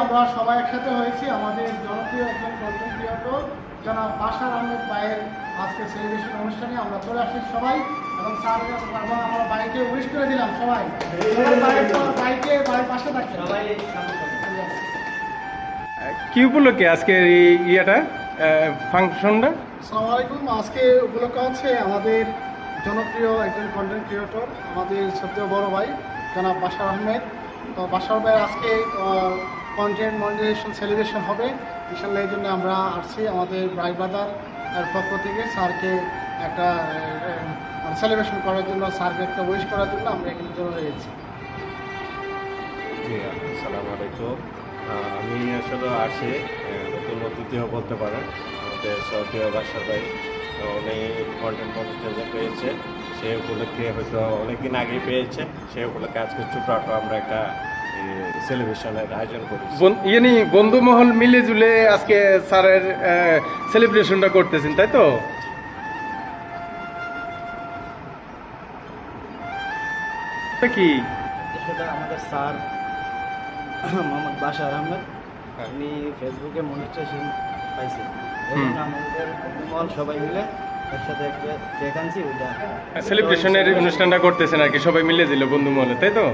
আমরা সবাই একসাথে হয়েছি আমাদের জনপ্রিয় একজন কন্টেন্ট ক্রিয়েটর জনাব বাশার আহমেদ ভাইয়ের আজকে সেলিব্রেশন অনুষ্ঠানে আমরা চলে আসছি সবাই এবং স্যার এবং আমরা বাইকে উইশ করে দিলাম সবাই বাইকে বাড়ির পাশে থাকছে সবাই। কি উপলক্ষে আজকের এই ইয়েটা ফাংশনটা? আসসালামু আলাইকুম। আজকে উপলক্ষ হচ্ছে আমাদের জনপ্রিয় একজন কন্টেন্ট ক্রিয়েটর আমাদের সবচেয়ে বড় ভাই জনাব বাশার আহমেদ। তো বাশার ভাই আজকে কন্টেন্ট মনিটাইজেশন সেলিব্রেশন হবে ইনশাল্লাহ। এই জন্য আমরা আসছি আমাদের ব্রাই ব্রাদার পক্ষ থেকে স্যারকে একটা সেলিব্রেশন করার জন্য, স্যারকে একটা উইশ করার জন্য আমরা এখানে জড়ো হয়েছি। জি, আসসালামু আলাইকুম। আমি আসলে আসি নতুন অতিথিও বলতে পারেন আমাদের সৌদিয়া বাসার ভাই। উনি কন্টেন্ট মনিটাইজেশন পেয়েছে, সেই উপলক্ষে হয়তো অনেকদিন আগেই পেয়েছে, সেই উপলক্ষে আজকে ছোটখাটো আমরা একটা সেলিব্রেশনের আয়োজন করেছি। বন্ধু মহল মিলে জুলে আজকে স্যারের সেলিব্রেশনটা করতেছেন, তাই তো? কি সেটা আমাদের স্যার মোহাম্মদ বাশার আহমেদ, উনি ফেসবুকে মনিটাইজেশন পাইছে, এই জন্য আমাদের মহল সবাই মিলে একসাথে একটা কেক আনছি, ওইটা সেলিব্রেশনের অনুষ্ঠানটা করতেছেন আর কি, সবাই মিলে দিল বন্ধু মহলে, তাই তো?